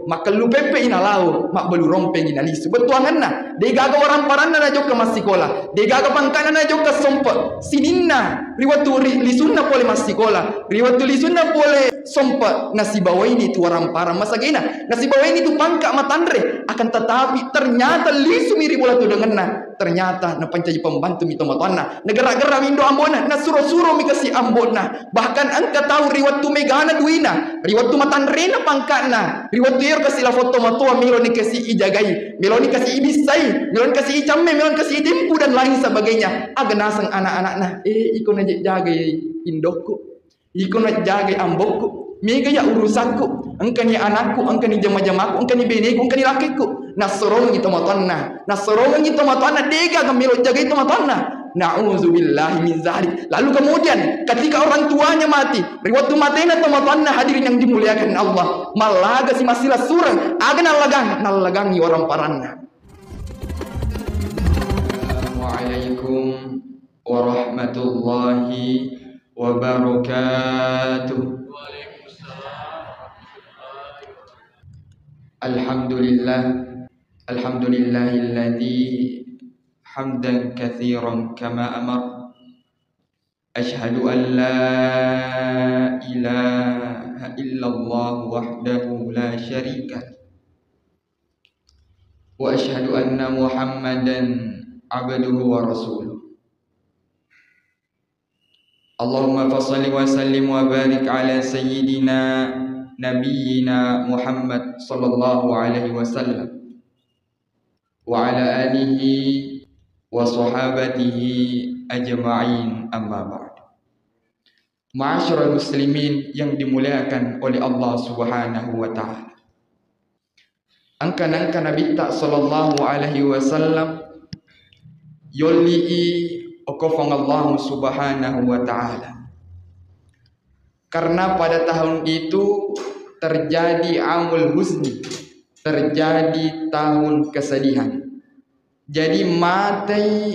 maka lu pepe ina lau mak belu rompeng ina lisu betuangan na degaga orang paranna na joka masikola degaga pangkana na joka sompa sininna riwatu lisunna pole masikola riwatu lisunna pole sompa nasibawa ini tu orang parang masagina nasibawa ini tu pangka matandre akan tetapi ternyata lisu mirip bola tu dengan na ternyata na pancaji pembantu mito matana negara-negara windo ambona na suro-suro mi kasi ambona bahkan angka tahu riwatu megana duina riwatu matandrena pangkana riwatu yer kasi la foto matua milo ni kasi ijagai milo ni kasi ibisai milo ni kasi icamme milo ni kasi idimpu dan lain sebagainya agenasang anak-anak na iko na jagai indokku iko na jagai ambokku mega ya urusanku engkani anakku engkani jama-jamaku engkani beneku engkani lakiku nasrong itu matana nasrong itu matana dega kamilo jaga itu matana na'udzubillahi min zalik lalu kemudian ketika orang tuanya mati riwatu matena matana hadirin yang dimuliakan Allah malaga si masilah surang aga nalagangi orang paranna. Assalamualaikum warahmatullahi wabarakatuh. Alhamdulillahilladzi hamdan katsiran kama amar asyhadu an la ilaha illallah wahdahu la syarika wa asyhadu anna muhammadan abduhu wa rasuluh. Allahumma fassalli wa sallim wa barik ala sayyidina nabiyyina Muhammad sallallahu alaihi wasallam wa ala alihi wa sahabatihi ajma'in amma ba'd. Ma'asyiral muslimin yang dimuliakan oleh Allah Subhanahu wa taala. Angka Nabi sallallahu alaihi wasallam yolli okofang Allah Subhanahu wa taala. Karena pada tahun itu terjadi amul husni, terjadi tahun kesedihan. Jadi matai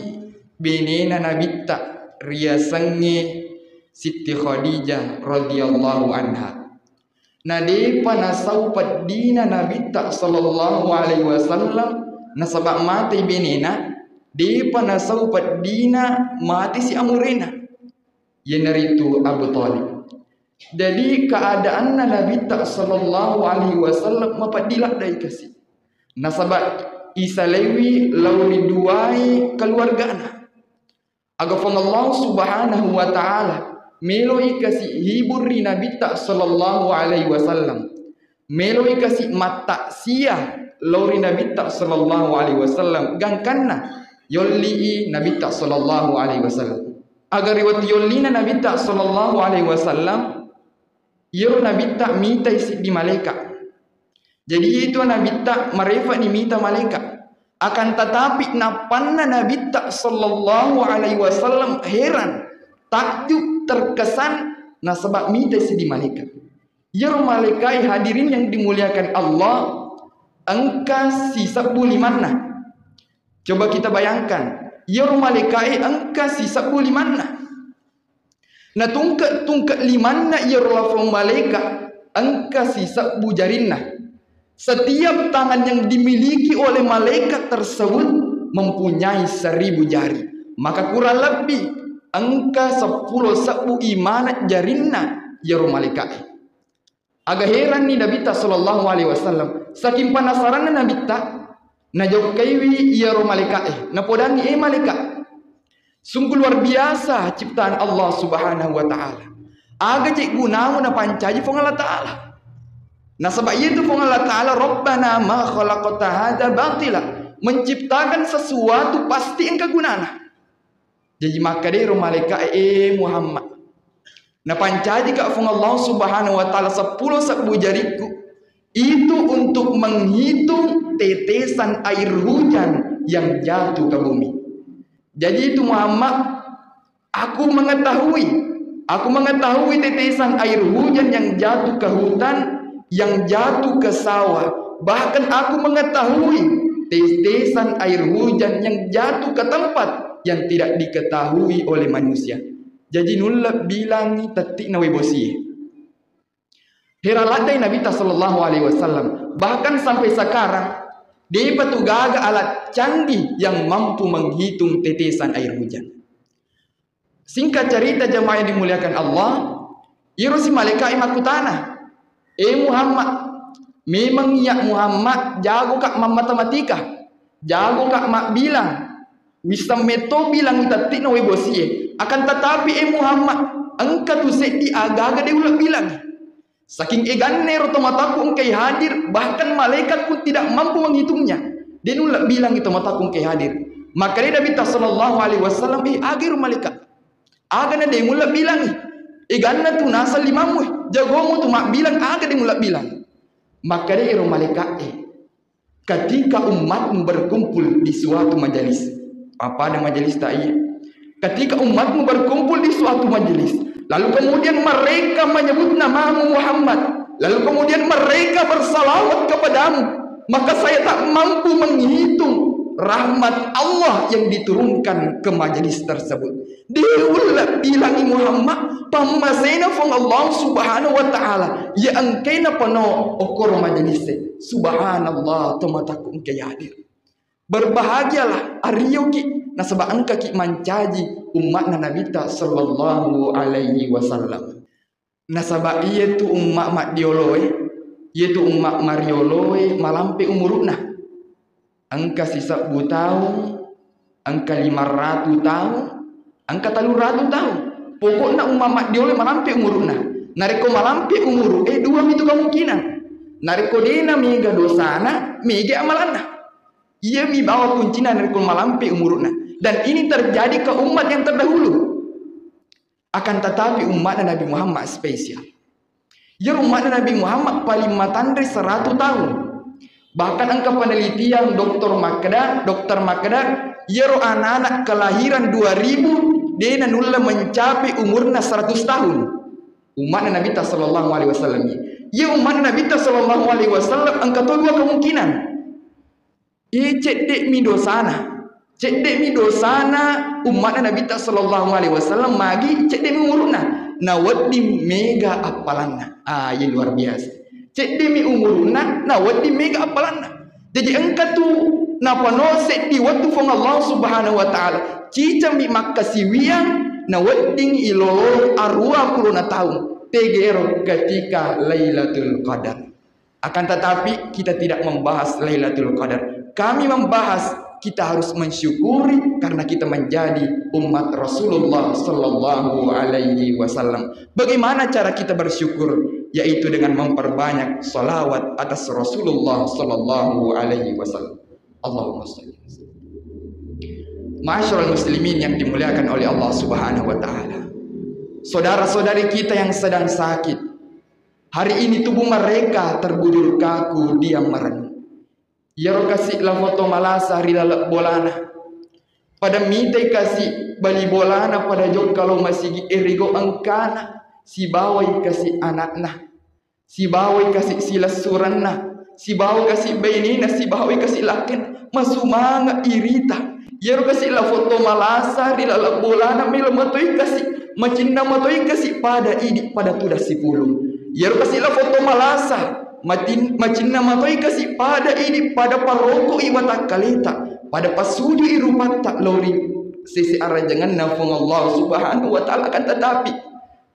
benena Nabi tak riasange Siti Khadijah radhiyallahu anha. Nade panasau dina Nabi tak sallallahu alaihi wasallam nasabak matai benena de panasau dina mati si amurena. Yenaritu Abu Talib. Jadi keadaan Nabi tak sallallahu alaihi wasallam mapadilah dai kasih. Nasabak isalewi lauli duai keluargana. Agafang Allah Subhanahu wa taala meloi kasih hiburi Nabi tak sallallahu alaihi wasallam. Meloi kasih mata sia lauri Nabi tak sallallahu alaihi wasallam gangkanna yolli Nabi tak sallallahu alaihi wasallam. Agar riwayat yollina Nabi tak sallallahu alaihi wasallam Yero Nabi tak minta isi di malaikat. Jadi itu Nabi tak mereka ni minta malaikat. Akan tetapi napanna Nabi tak sallallahu alaihi wasallam heran, takjub, terkesan nasabak minta isi di malaikat. Yero malaikat hadirin yang dimuliakan Allah, engka sisa buli mana? Coba kita bayangkan, yero malaikat engka sisa buli mana? Na tungkat limanna ia rolafong malaikat angka sisa bujarinna. Setiap tangan yang dimiliki oleh malaikat tersebut mempunyai 1000 jari. Maka kurang lebih angka 10 sabu imanat jarinna ia malaikat. Agak heran ni Nabi sallallahu alaihi wasallam. Saking penasaran Nabi na jauh kaiwi ia malaikat na podangi malaikat. Sungguh luar biasa ciptaan Allah Subhanahu wa taala. Aga cik gunamu na pancaji fong Allah taala. Nah sebab itu fong Allah taala Rabbana ma khalaqta hadza batila. Menciptakan sesuatu pasti engkau gunana. Jadi maka dia malaikat Muhammad. Nah pancaji ka fong Allah Subhanahu wa taala 10 sabu jariku itu untuk menghitung tetesan air hujan yang jatuh ke bumi. Jadi itu Muhammad, aku mengetahui tetesan air hujan yang jatuh ke hutan, yang jatuh ke sawah. Bahkan aku mengetahui tetesan air hujan yang jatuh ke tempat yang tidak diketahui oleh manusia. Jadi nulak bilangi tetik nawe bosi. Heraladai Nabi sallallahu alaihi wasallam. Bahkan sampai sekarang dia petugaga alat canggih yang mampu menghitung tetesan air hujan. Singkat cerita jemaah yang dimuliakan Allah, irosi malaikat makutana. Muhammad, memang ya Muhammad jago kak matematika, jago kak mak bilang, wisdom meto bilang tatik no webosie. Akan tetapi Muhammad, engkau tu sedi aga-aga dia ulah bilang. Saking egannya rotomataku engkai hadir, bahkan malaikat pun tidak mampu menghitungnya. Dia ulah bilang itu mataku engkai hadir. Maka dia Nabi sallallahu alaihi wasallam agir malaikat. Aga dia ulah bilang. Eganna tu nasal limamu, jagomu tu mak bilang aga dia ulah bilang. Maka dia malaikat ketika umatmu berkumpul di suatu majelis. Apa ada majelis tak iya? Ketika umatmu berkumpul di suatu majelis, lalu kemudian mereka menyebut namamu Muhammad, lalu kemudian mereka bersalawat kepadamu, maka saya tak mampu menghitung rahmat Allah yang diturunkan ke majelis tersebut. Dia ulah bilang Muhammad, pamasena fong Allah subhanahu wa ta'ala, ya angkena pano okor majelis. Subhanallah, tomataku engkau hadir. Berbahagialah Aryoki nasabah angka ki mancaji umat Nabi sallallahu alaihi wasallam. Nasabah iya tu umat mak dioloe, iya tu umat marioloe malampe umuruna. Angka sisa tahun, angka 500 tahun, angka 300 tahun. Pokoknya umat mak dioloe malampe umuruna. Nareko malampe umuru dua itu kemungkinan. Nareko dena mega dosana, mega amalana. Ia mi bawa kuncinya dari malampi umurna. Dan ini terjadi ke umat yang terdahulu. Akan tetapi umat Nabi Muhammad spesial. Ya umat Nabi Muhammad paling matandri 100 tahun. Bahkan angka penelitian Dr. Makda, ya anak-anak kelahiran 2000 dia nulla mencapai umurna 100 tahun. Umat Nabi sallallahu alaihi wasallam. Ya umat Nabi sallallahu alaihi wasallam angka dua kemungkinan. Cek dek mi dosana umat Nabi sallallahu alaihi wasallam magi cek dek mi umurna nawadi mega apalanna. Ya luar biasa. Cek dek mi umurna nawadi mega apalanna. Jadi engkau tu napa no set di waktu fong Allah subhanahu wa ta'ala cica mi makasiwiang nawadi ilo arwa kuruna tahun tegero ketika Lailatul Qadar. Akan tetapi kita tidak membahas Lailatul Qadar. Kami membahas kita harus mensyukuri karena kita menjadi umat Rasulullah sallallahu alaihi wasallam. Bagaimana cara kita bersyukur? Yaitu dengan memperbanyak salawat atas Rasulullah sallallahu alaihi wasallam. Allahumma shalli. Ma'asyiral muslimin yang dimuliakan oleh Allah Subhanahu wa taala. Saudara-saudari kita yang sedang sakit, hari ini tubuh mereka terbujur kaku, diam merenung. Ya kasihlah foto malasa rilala bolana. Pada mitai kasih bali bolana pada jok kalau masih erigo angkana. Si bawai kasih anakna. Si bawai kasih silas suranna. Si bawai kasih bainina. Si bawai kasih lakin. Masumanga irita. Ya kasihlah foto malasa rilala bolana. Mila matoi kasih. Macinna matoi kasih pada ini pada tudah 10. Ya kasihlah foto malasa. Macinna matoi kasih pada ini pada paroko iwata kalita pada pasuju irupat tak lori sisi arajangan nafung Allah subhanahu wa ta'ala. Kan tetapi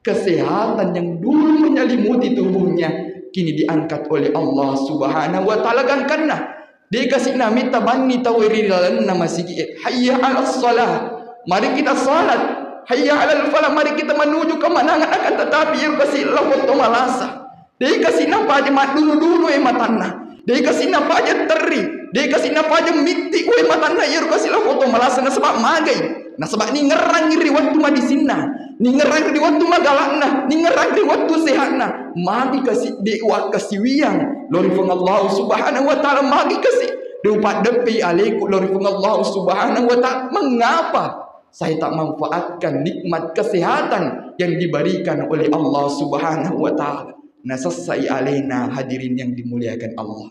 kesehatan yang dulu menyelimuti tubuhnya kini diangkat oleh Allah subhanahu wa ta'ala. Kan karena dikasih nami tabani tawiri dalam nama sikit hayya ala salah, mari kita salat. Hayya ala falah, mari kita menuju kemenangan. Akan tetapi yang kasih foto malasa. Dia kasih nampak aja mat dulu matana. Dia kasih nampak aja teri. Dia kasih nampak aja miti matana. Ya kasihlah foto malasana sebab magai. Nah sebab ni ngerang iri waktu ma di sina. Ni ngerang iri waktu ma galakna. Ni ngerang iri waktu sehatna. Magi kasih dewa kasih wiang. Lori fung Allah subhanahu wa ta'ala. Magi kasih Dupat depi alaiku lori fung Allah subhanahu wa ta'ala. Mengapa saya tak manfaatkan nikmat kesehatan yang diberikan oleh Allah subhanahu wa ta'ala? Nasasai alena hadirin yang dimuliakan Allah.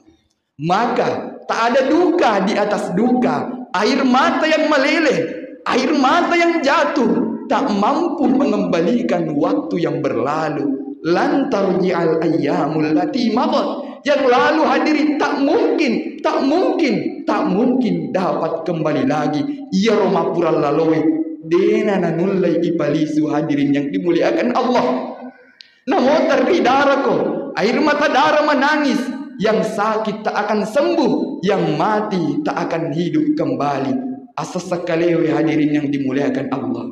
Maka tak ada duka di atas duka. Air mata yang meleleh, air mata yang jatuh tak mampu mengembalikan waktu yang berlalu. lan tarji'al ayyamul lati madat. Yang lalu hadirin tak mungkin dapat kembali lagi. Ya romapura lalowe dena nanullai ipalisu hadirin yang dimuliakan Allah. Namotar di darahku, air mata darah menangis. Yang sakit tak akan sembuh, yang mati tak akan hidup kembali. Asas sekalewe hadirin yang dimuliakan Allah,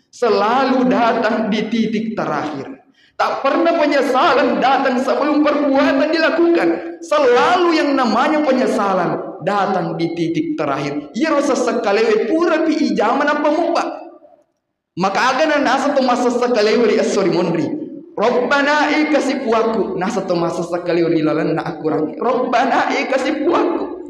selalu datang di titik terakhir. Tak pernah penyesalan datang sebelum perbuatan dilakukan. Selalu yang namanya penyesalan datang di titik terakhir. Ya rasa sekalewe pura pi ijaman apa mubah. Maka agan nasa to masa sekalewe asori mondri. Rabbana kasih puaku nasa to masa sekalewe lilalan na akurangi. Rabbana kasih puaku.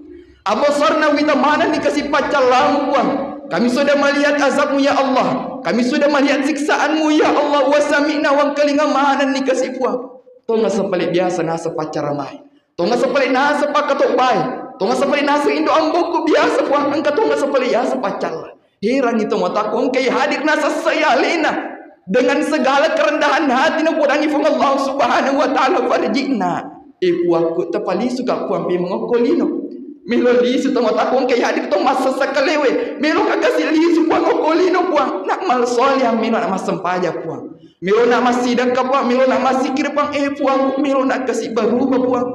Abasarna wita mana ni kasih pacal lampuan. Kami sudah melihat azabmu ya Allah. Kami sudah melihat siksaanmu ya Allah. Wasami'na wang kalinga mana ni kasih puaku. Tonga sepalik biasa nasa pacar ramai. Tonga sepalik nasa pakatok bay. Tonga sepalik nasa indo amboku biasa puang. Engka tonga sepalik biasa pacal. Heran itu mataku engkai hadir nasa sayalina. Dengan segala kerendahan hati na pudangi fung Allah subhanahu wa ta'ala farjina. Puaku tepali suka puang pi mengokolino. Melo lisu tong otakong kay hadir tong masa sakalewe. Melo kakasih lisu puang okolino puang. Nak mal soleh melo nak masempaja puang. Melo nak masidak ka puang. Melo nak masikir puang. Puang melo nak kasih berubah puang.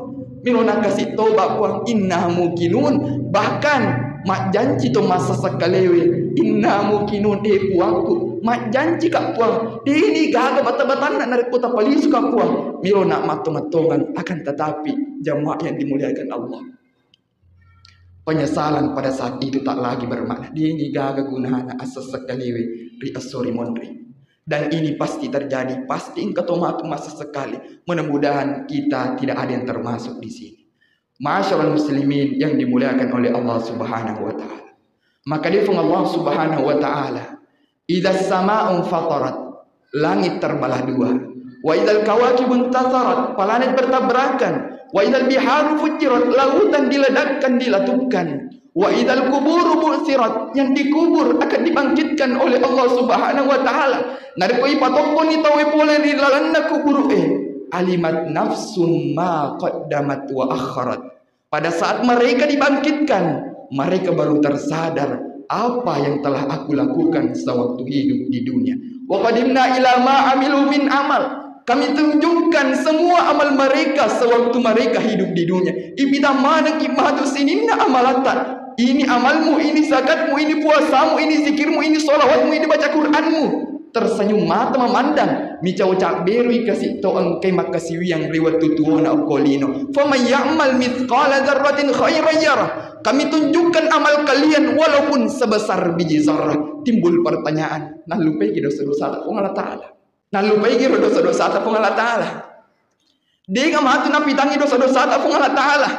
Melo nak kasih toba puang. Inna mukinun. Bahkan mak janji tong masa sakalewe. Inna mukinun puangku. Mak janji kak puang. Ini gaga bata-batan nak narik kota palisu kak puang. Melo nak matung-matungan. Akan tetapi jamaah yang dimuliakan Allah, penyesalan pada saat itu tak lagi bermakna. Dia ini gaga gunana asas sekaliwe ri asori mondri. Dan ini pasti terjadi, pasti engkau tomatu masa sekali. Mudah-mudahan kita tidak ada yang termasuk di sini. Masyaallah muslimin yang dimuliakan oleh Allah Subhanahu wa taala. Maka difung Allah Subhanahu wa taala, "Idza as-samaa'u fatarat", langit terbelah dua. Wa idzal kawakibun tasarat, planet bertabrakan. Wa idzal biharu fujirat, lautan diledakkan, dilatupkan. Wa idzal kuburu bu'sirat, yang dikubur akan dibangkitkan oleh Allah Subhanahu wa taala. Narikoi patokon ni tawe pole di lalanna kuburu alimat nafsum ma qaddamat wa akharat. Pada saat mereka dibangkitkan, mereka baru tersadar apa yang telah aku lakukan sewaktu hidup di dunia. Wa qadimna ila ma amilu min amal. Kami tunjukkan semua amal mereka sewaktu mereka hidup di dunia. Ibida mana kimatu sininna amalata. Ini amalmu, ini zakatmu, ini puasamu, ini zikirmu, ini solawatmu, ini baca Qur'anmu. Tersenyum mata memandang. Micau cak berui kasih tau engkai makasih yang lewat tutuana ukolino. Faman ya'mal mithqala dzarratin khairan yarah. Kami tunjukkan amal kalian walaupun sebesar biji zarah. Timbul pertanyaan. Nah lupa kita dosa-dosa Allah Ta'ala. Nah lupa kira dosa-dosa tak Allah Ta'ala. Dia ngamatu na pitangi dosa-dosa tak Allah Ta'ala.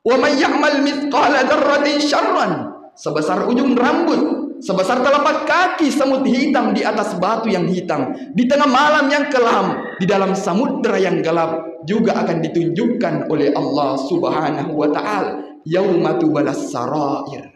Wa may ya'mal mithqala dzarratin syarran, sebesar ujung rambut, sebesar telapak kaki semut hitam di atas batu yang hitam, di tengah malam yang kelam, di dalam samudra yang gelap, juga akan ditunjukkan oleh Allah Subhanahu wa taala. Yauma tubalas sarair.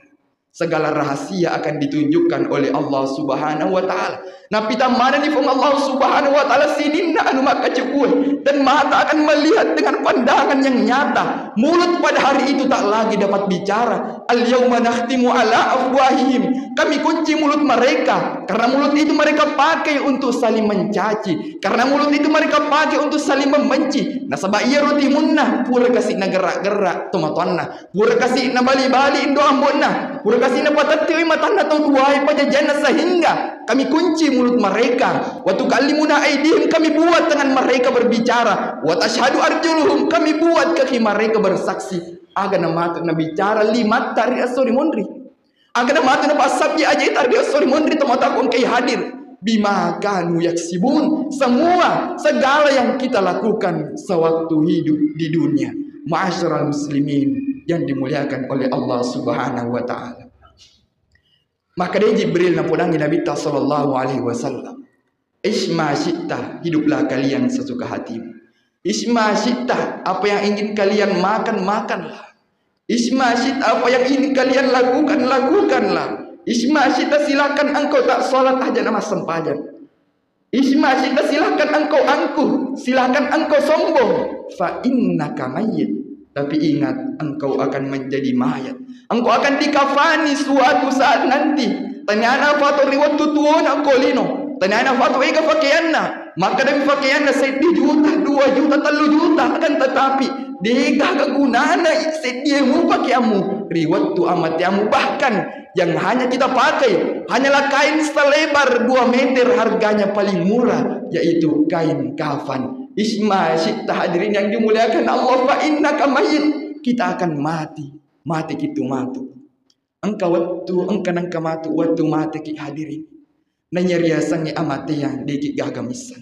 Segala rahasia akan ditunjukkan oleh Allah Subhanahu wa taala. Nah pita mana ni fung Allah Subhanahu wa taala sininna anu maka cukup, dan mata akan melihat dengan pandangan yang nyata. Mulut pada hari itu tak lagi dapat bicara. Al yauma nakhtimu ala afwahihim. Kami kunci mulut mereka karena mulut itu mereka pakai untuk saling mencaci, karena mulut itu mereka pakai untuk saling membenci. Nah sabab ia roti munnah pura kasih na gerak-gerak tomatonna, pura kasih na bali-bali indo ambonna, pura kasih na patati matanda tau tuai pajajana, sehingga kami kunci mulut mereka. Wa tukallimuna aydihim, kami buat tangan mereka berbicara. Wa tashhadu arjuluhum, kami buat kaki mereka bersaksi. Aga nama na bicara limat tari asori mondri. Aga nama na pasabya aja tari asori mondri tomatakon kay hadir. Bima kanu yaksibun, semua segala yang kita lakukan sewaktu hidup di dunia. Ma'asyiral muslimin yang dimuliakan oleh Allah Subhanahu wa taala. Maka dia Jibril nampudangi Nabi sallallahu alaihi wasallam. Isma syi'ta, hiduplah kalian sesuka hatimu. Isma syi'ta, apa yang ingin kalian makan, makanlah. Isma syi'ta, apa yang ingin kalian lakukan, lakukanlah. Isma syi'ta, silakan engkau tak salat aja nama sempajan. Isma kita silahkan engkau angkuh, silahkan engkau sombong. Fa innaka mayyit. Tapi ingat, engkau akan menjadi mayat. Engkau akan dikafani suatu saat nanti. Tanyana fatu riwat tutuona kolino. Tanyana fatu ega fakaianna. Maka demi fakaianna 1 juta, 2 juta, 3 juta. Akan tetapi dega kegunaan sediamu pakaiamu. Riwat tu amatiamu. Bahkan yang hanya kita pakai hanyalah kain selebar 2 meter, harganya paling murah, yaitu kain kafan. Isma syi'ta hadirin yang dimuliakan Allah, fa innaka mayyit. Kita akan mati. Mati kita mati. Engkau nang kamatu waktu mati ki hadirin. Nanya riasannya amati yang dikit gagamisan.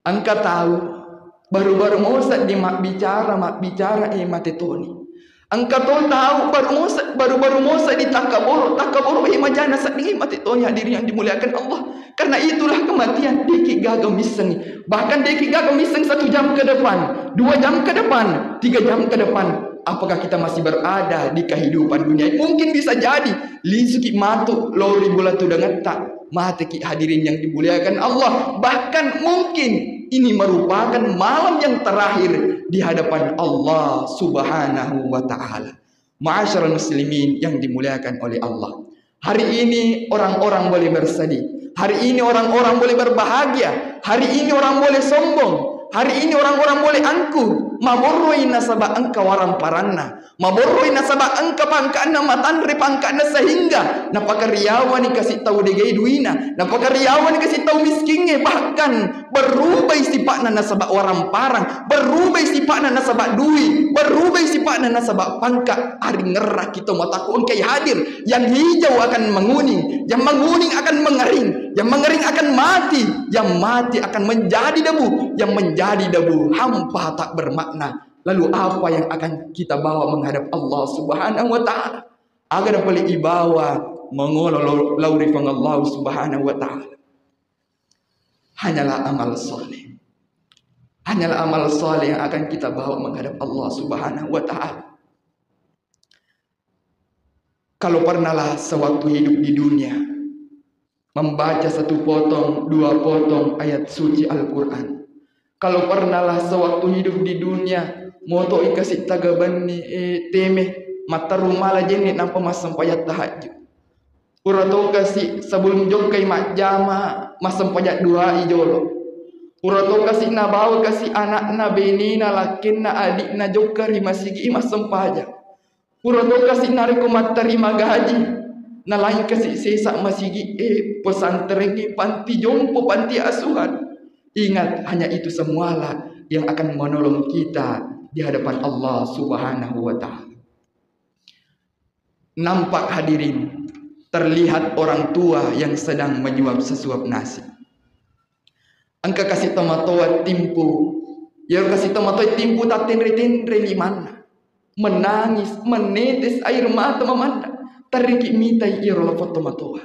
Engkau tahu baru-baru Musa di mak bicara mati toni. Engkau tahu baru-baru Musa di takabur majana saat ini mati toni hadirin yang dimuliakan Allah. Karena itulah kematian dikit gagamisan. Bahkan dikit gagamisan 1 jam ke depan, 2 jam ke depan, 3 jam ke depan. Apakah kita masih berada di kehidupan dunia? Mungkin bisa jadi lisuki matu lori bulatu dengan tak mati ki hadirin yang dimuliakan Allah. Bahkan mungkin ini merupakan malam yang terakhir di hadapan Allah Subhanahu wa ta'ala. Ma'asyiral muslimin yang dimuliakan oleh Allah. Hari ini orang-orang boleh bersedih. Hari ini orang-orang boleh berbahagia. Hari ini orang boleh sombong. Hari ini orang-orang boleh angkuh. Maborroi nasaba engka waram paranna. Maborroi nasaba engka pangkana matanre pangkana sehingga napaka riawan kasih tahu degai duina. Napaka riawan kasih tahu miskinnya. Bahkan berubah sifatna nasaba waram parang. Berubah sifatna nasaba duit. Berubah sifatna nasaba pangka. Hari ngerah kita matakun kay hadir. Yang hijau akan menguning. Yang menguning akan mengering. Yang mengering akan mati. Yang mati akan menjadi debu. Yang menjadi debu hampa tak bermakna. Lalu apa yang akan kita bawa menghadap Allah Subhanahu wa ta'ala? Agar boleh ibawa mengolol lauri pang Allah Subhanahu wa ta'ala. Hanyalah amal soleh. Hanyalah amal soleh yang akan kita bawa menghadap Allah Subhanahu wa ta'ala. Kalau pernahlah sewaktu hidup di dunia membaca 1 potong, 2 potong ayat suci Al-Quran. Kalau pernahlah sewaktu hidup di dunia moto ikasih tagaban ni teme mata rumah jenit nampak masam payat tahajud. Urato kasih sebelum jok kay mak jama masam payat 2 ijolo. Urato kasih na bawa kasih anak na bini na lakin na adik na jok kari masigi masam payat. Urato kasih nariko mat terima gaji. Na lain kasih sesak masigi pesantren ni panti jompo panti asuhan. Ingat, hanya itu semualah yang akan menolong kita di hadapan Allah Subhanahu wa ta'ala. Nampak hadirin, terlihat orang tua yang sedang menyuap sesuap nasi. Engkau kasih tomatoa timpu. Ya kasih tomatoa timpu tak tenre-tenre di mana. Menangis, menetes air mata memandang. Tariki mitai irola tomatoa.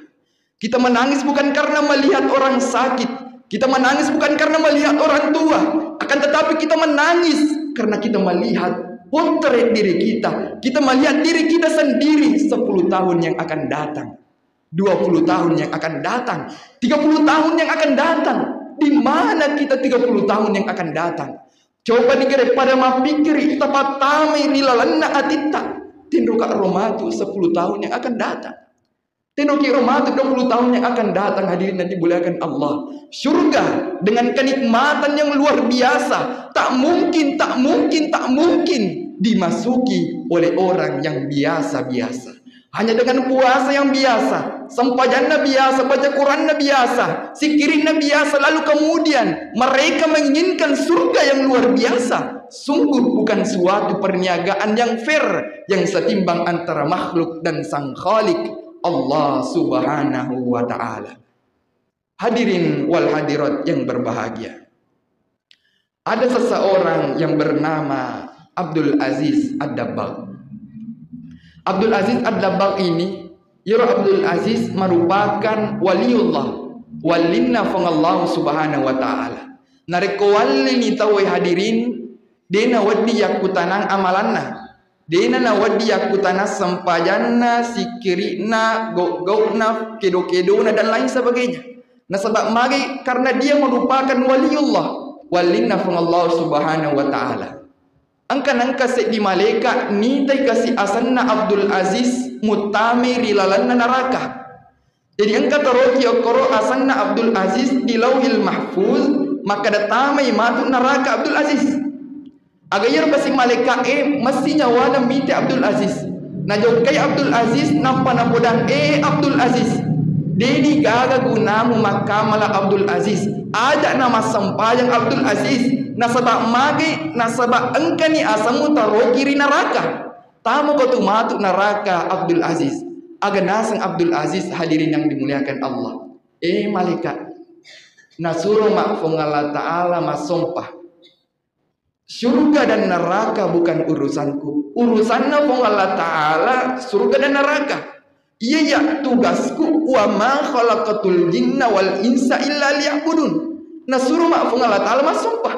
Kita menangis bukan karena melihat orang sakit. Kita menangis bukan karena melihat orang tua. Akan tetapi kita menangis karena kita melihat potret diri kita. Kita melihat diri kita sendiri 10 tahun yang akan datang. 20 tahun yang akan datang. 30 tahun yang akan datang. Di mana kita 30 tahun yang akan datang? Coba dikira pada mapikir kita patame nilalanna atita. Tinduka romatu 10 tahun yang akan datang. Tenoki romatu 20 tahun yang akan datang hadirin dan dimuliakan Allah. Surga dengan kenikmatan yang luar biasa. Tak mungkin dimasuki oleh orang yang biasa-biasa. Hanya dengan puasa yang biasa, sempajannya biasa, baca Qurannya biasa, zikirinnya biasa, lalu kemudian mereka menginginkan surga yang luar biasa. Sungguh bukan suatu perniagaan yang fair, yang setimbang antara makhluk dan sang Khalik Allah Subhanahu wa ta'ala. Hadirin wal hadirat yang berbahagia. Ada seseorang yang bernama Abdul Aziz Ad-Dabbagh. Abdul Aziz Ad-Dabbagh ini, Abdul Aziz merupakan waliullah, walinna fangallahu Subhanahu wa ta'ala. Nareko wali ni tawai hadirin, dena wadi yakutanang amalanna. Dena na wadi yakutana sempajanna, sikirina, gokna, kedo-kedona dan lain sebagainya. Nasabak magi karena dia merupakan waliullah. Walinna fung Allah subhanahu wa ta'ala. Angka se di malaikat ni tay kasi asanna Abdul Aziz mutami rilalanna neraka. Jadi angka taroki okoro asanna Abdul Aziz di lauhil mahfuz, maka datamai matu neraka Abdul Aziz. Agayar kasi malaikat mestinya wana mite Abdul Aziz. Najokai Abdul Aziz nampa napodan Abdul Aziz. Dedi gaga gunamu makamala Abdul Aziz. Ada nama sampayang Abdul Aziz. Nasabak magi nasabak engkani asamu taroki ri neraka. Tamu kau tu matu neraka Abdul Aziz. Aga nasang Abdul Aziz hadirin yang dimuliakan Allah. Malaikat. Nasuruh makfung Allah Ta'ala masumpah. Surga dan neraka bukan urusanku. Urusannya fung Allah Ta'ala surga dan neraka. Iya ya tugasku wa ma khalaqatul jinna wal insa illa liya'budun. Nasuruh makfung Allah Ta'ala masumpah.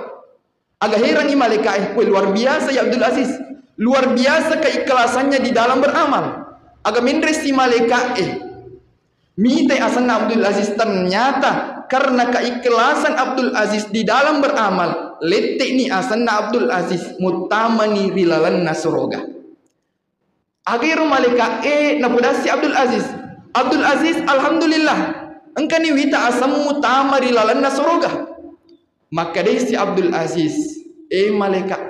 Agak heran nih malaikat. Luar biasa ya Abdul Aziz. Luar biasa keikhlasannya di dalam beramal. Agak mindres si malaikat Mite asan Abdul Aziz ternyata karena keikhlasan Abdul Aziz di dalam beramal, letek ni asan Abdul Aziz mutamani rilalan nasuroga. Akhir malaikat napudasi Abdul Aziz. Abdul Aziz alhamdulillah engkani wita asam mutama rilalan nasuroga. Maka dia si Abdul Aziz malaikat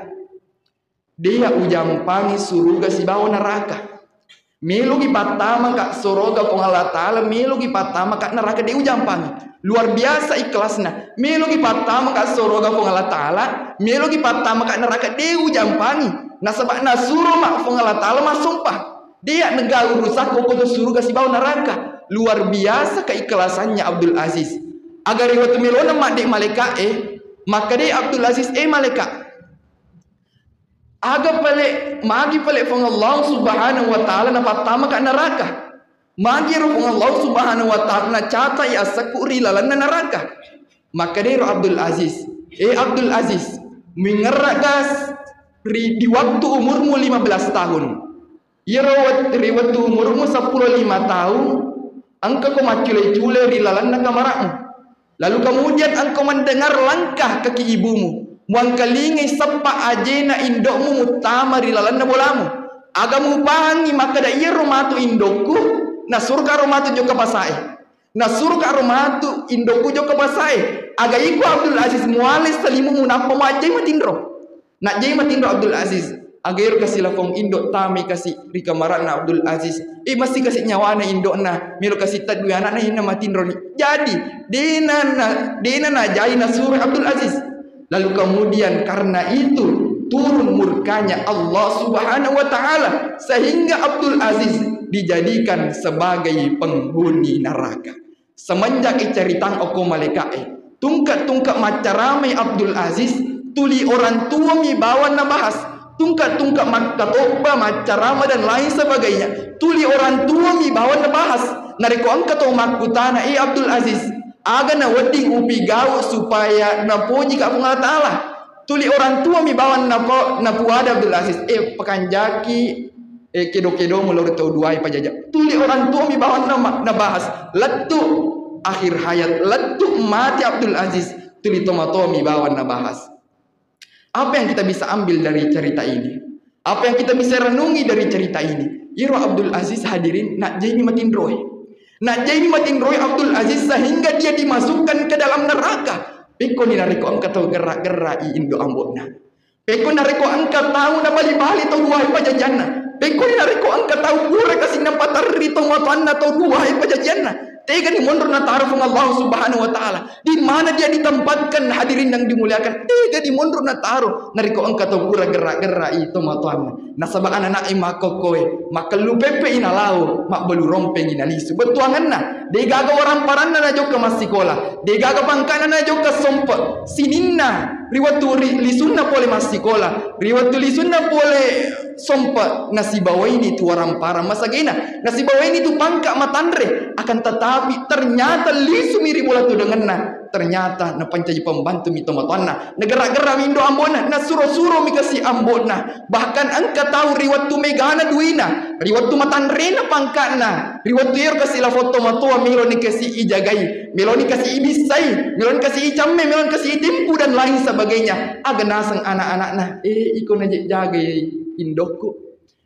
dia ujampangi suruga si bawa neraka. Melugi patama kak soroga pong Allah Ta'ala, melugi patama kak neraka dia ujampangi. Luar biasa ikhlasna. Melugi patama kak soroga pong Allah Ta'ala, melugi patama kak neraka dia ujampangi. Nasabak nasuruh mak pong Allah Ta'ala masumpah. Dia negara urusak kok suruh kasih bau neraka. Luar biasa keikhlasannya Abdul Aziz. Agar riwayat melona mak dek malaikat maka dia Abdul Aziz malaikat. Aga pale magi pale fong Allah subhanahu wa ta'ala na patama ka neraka. Magi ro fong Allah subhanahu wa ta'ala na cata ya sakuri lalan na neraka. Maka dia ro Abdul Aziz. Abdul Aziz mengeragas di waktu umurmu 15 tahun. Ya waktu umurmu 15 tahun. Engkau ko macule-cule rilalan na kamarakmu. Lalu kemudian engkau mendengar langkah kaki ibumu. Muang kalingi sepa ajena indokmu mutama rilalan na bolamu. Agamu pangi maka da iya rumatu indokku. Na surga rumatu joka pasai. Na surga rumatu indokku joka pasai. Aga iku Abdul Aziz mualis salimu munapa majai matindro. Nak jai matindro Abdul Aziz. Aga iru kasih lafong indok tami kasih rikamaran na Abdul Aziz. Masih kasih nyawana indok na. Milo kasih tadwi anak na hina matindro ni. Jadi dena na jai na surga Abdul Aziz. Lalu kemudian karena itu turun murkanya Allah subhanahu wa ta'ala. Sehingga Abdul Aziz dijadikan sebagai penghuni neraka. Semenjak ceritang oko malaikat tungkat-tungkat macaramai Abdul Aziz. Tuli orang tua mi bawa na bahas. Tungkat-tungkat makatoba macarama dan lain sebagainya. Tuli orang tua mi bawa na bahas. Nariko angkat o makutana Abdul Aziz. Aga na wading upi gaw supaya napuji ka Allah Ta'ala. Tuli orang tua mi bawan napuada Abdul Aziz. Pekanjaki kedo-kedo mulur tau duai pajajak. Tuli orang tua mi bawan nabahas. Letu akhir hayat. Letu mati Abdul Aziz. Tuli tomato mi bawan nabahas. Apa yang kita bisa ambil dari cerita ini? Apa yang kita bisa renungi dari cerita ini? Iro Abdul Aziz hadirin nak jadi makin roh. Nak jadi makin roy Abdul Aziz sehingga dia dimasukkan ke dalam neraka. Peko ni nariko angka tahu gerak-gerak indo ambokna. Peko nariko angka tahu na bali-bali tahu duai pajajana. Peko ni nariko angka tahu gure kasih nampak tarri tahu matuanna tahu duai pajajana. Tega ni mundur na taruh Allah subhanahu wa ta'ala. Di mana dia ditempatkan hadirin yang dimuliakan. Tega di mundur na taruh. Nariko angka tahu gure gerak-gerak itu matuanna. Nasabak anak mako koe maka lu pepe inalau mak belu rompeng inalisu betuangan na de gaga orang paranna na joka masikola de gaga pangkana na joka sompot sininna riwatu lisunna pole masikola riwatu lisunna pole sompa nasi bawah ini tu orang parah masa gena nasi bawah ini tu pangkak matandre akan tetapi ternyata lisu miri bola tu dengan ternyata na pancaji pembantu mi tomatona negara-negara mindo ambona na suro-suro mi kasih ambona bahkan angka tahu riwat tu megana duina riwat tu matandrena pangkana riwat tu yer kasih la foto matua melo ni kasih ijagai melo ni kasih ibisai melo ni kasih icamme melo ni kasih timpu dan lain sebagainya aganasang anak-anakna iko na jaga indokku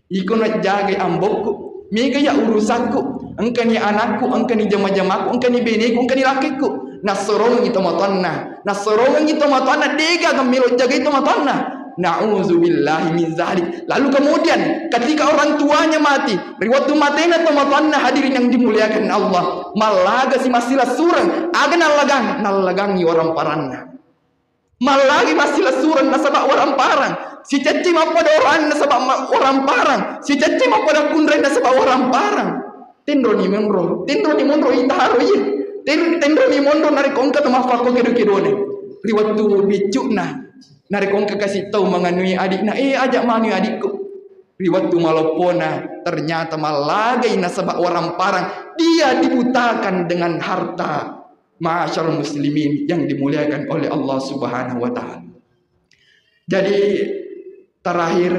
iko na jaga ambokku mega ya urusanku engkani anakku engkani jama-jamaku engkani beneku engkani lakiku nasorong itu matonna dega gamilo jaga itu matonna na'udzubillahi min zalik. Lalu kemudian ketika orang tuanya mati riwatu matena tomatonna hadirin yang dimuliakan Allah malaga si masila surang aga nalagangi orang paranna malagi masila surang nasabak orang parang si caci mapada orang nasabak orang parang si caci mapada kundren nasabak orang parang tendro ni monro itaharo ye tendro ni monro nari kongka temafako kedo-kedone riwatu bicukna nari kongka kasih tahu menganui adikna ajak manu adikku riwatu malopona ternyata malagai nasabak orang parang dia dibutakan dengan harta ma'asyarul muslimin yang dimuliakan oleh Allah Subhanahu wa taala. Jadi terakhir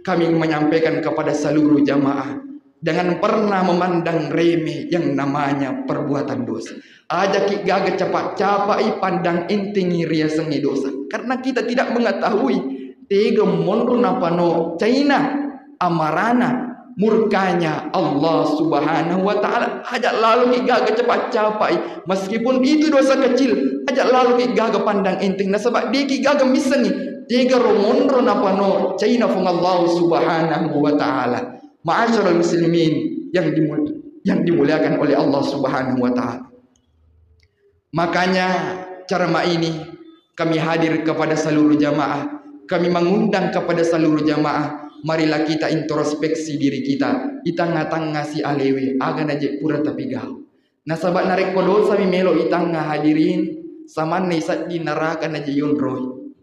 kami menyampaikan kepada seluruh jamaah jangan pernah memandang remeh yang namanya perbuatan dosa. Aja ki gaga capak-capai pandang inting ria sengi dosa. Karena kita tidak mengetahui tega monro napano China amarana murkanya Allah Subhanahu wa taala. Ajak lalu ki gaga capak-capai meskipun itu dosa kecil. Ajak lalu ki gaga pandang inting na sebab dia ki gaga misengi tega monro napano China fung Allah Subhanahu wa taala. Ma'asyiral muslimin yang dimuliakan oleh Allah Subhanahu wa taala. Makanya cara ini kami hadir kepada seluruh jamaah, kami mengundang kepada seluruh jamaah, marilah kita introspeksi diri kita. Itang-atang ngasi alewe agan aja pura tapi gau. Nasabat narek kodo sami melo itang hadirin saman nisat di neraka aja yonroy.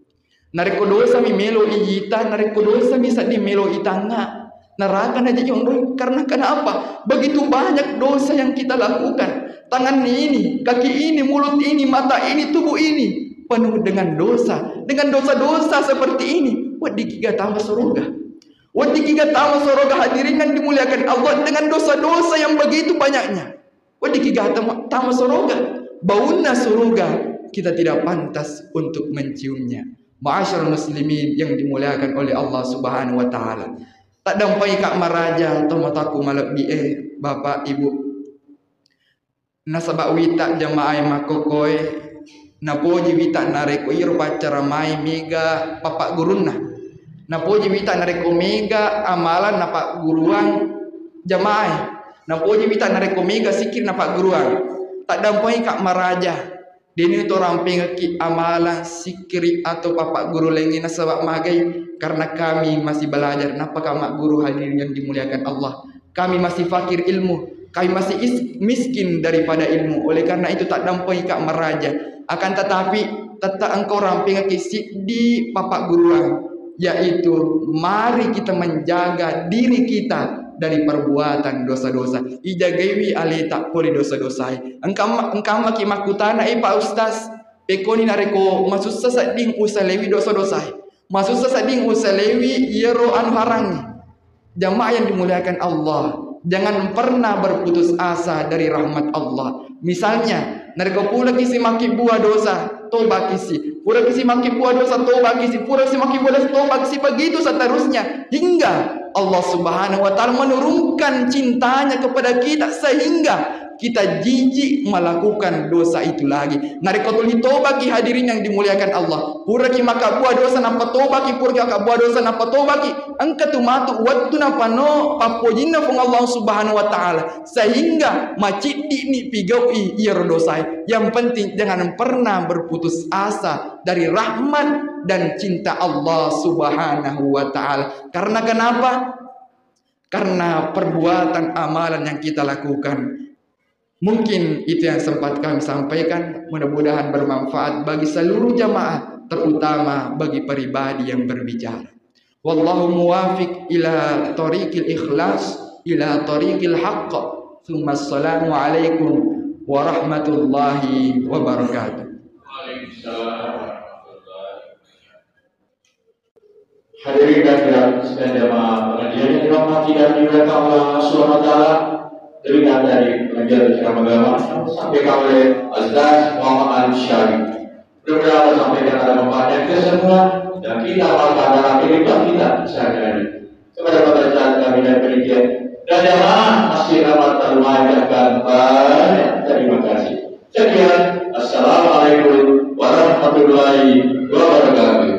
Narek kodo sami melo ijita, narek kodo sami sat di melo itanga. Neraka aja yonroy karena kenapa? Begitu banyak dosa yang kita lakukan. Tangan ini, kaki ini, mulut ini, mata ini, tubuh ini penuh dengan dosa. Dengan dosa-dosa seperti ini. Wadikiga tawa soroga. Wadikiga tawa soroga hadirin yang dimuliakan Allah dengan dosa-dosa yang begitu banyaknya. Wadikiga tawa soroga. Baunya soroga kita tidak pantas untuk menciumnya. Ma'asyarul muslimin yang dimuliakan oleh Allah Subhanahu wa taala. Tak dampai kak maraja atau mataku malak bapak ibu. Nasabak wita jamaah makokoy napoji wita nareko iro pacara mai mega papak gurunna napoji wita nareko mega amalan napak guruan jamaah napoji wita nareko mega sikir napak guruan tak dampai kak maraja dini to ramping ki amalan sikiri atau papak guru lengi nasabak magai karena kami masih belajar napa mak guru hadirin yang dimuliakan Allah kami masih fakir ilmu. Kami masih miskin daripada ilmu. Oleh karena itu tak dampai kak meraja. Akan tetapi tetap engkau ramping kisik di papak guruan. Yaitu mari kita menjaga diri kita dari perbuatan dosa-dosa. Ijagawi ali tak boleh dosa-dosa. Engkau maki makutana Pak Ustaz. Pekoni nareko maksud sesading usalewi dosa-dosa. Maksud sesading usalewi yero anu harangi. Jamaah yang dimuliakan Allah. Jangan pernah berputus asa dari rahmat Allah. Misalnya, nareko pula kisi maki buah dosa, toba kisi. Pura kisi maki buah dosa, toba kisi. Pura kisi maki buah dosa, toba kisi. Begitu seterusnya. Hingga Allah Subhanahu wa taala menurunkan cintanya kepada kita sehingga kita jijik melakukan dosa itu lagi. Nareko tuli toba ki hadirin yang dimuliakan Allah. Pura ki maka buah dosa napa toba ki pura ki maka buah dosa napa toba ki. Angka tumatu waktu napa no papojina fung Allah Subhanahu wa taala sehingga macidi ni pigaui ier dosai. Yang penting jangan pernah berputus asa dari rahmat dan cinta Allah Subhanahu wa taala. Karena kenapa? Karena perbuatan amalan yang kita lakukan. Mungkin itu yang sempat kami sampaikan. Mudah-mudahan bermanfaat bagi seluruh jamaah, terutama bagi pribadi yang berbicara. Wallahu muwafiq ila tariqil ikhlas, ila tariqil haqq. Tsumma assalamu alaikum warahmatullahi wabarakatuh. Hadirin dan jamaah pengajian yang dirahmati dan dimuliakan Allah Subhanahu wa taala. Demikian dari pengajian ceramah agama sampaikan oleh Ustaz Muhammad Al-Syari. Mudah-mudahan sampaikan ada manfaatnya ke semua dan kita amalkan dalam kehidupan kita sehari-hari. Kepada Bapak Ustaz kami dan panitia dan jamaah masih ramah termanjakan banyak. Terima kasih. Sekian. Assalamualaikum warahmatullahi wabarakatuh.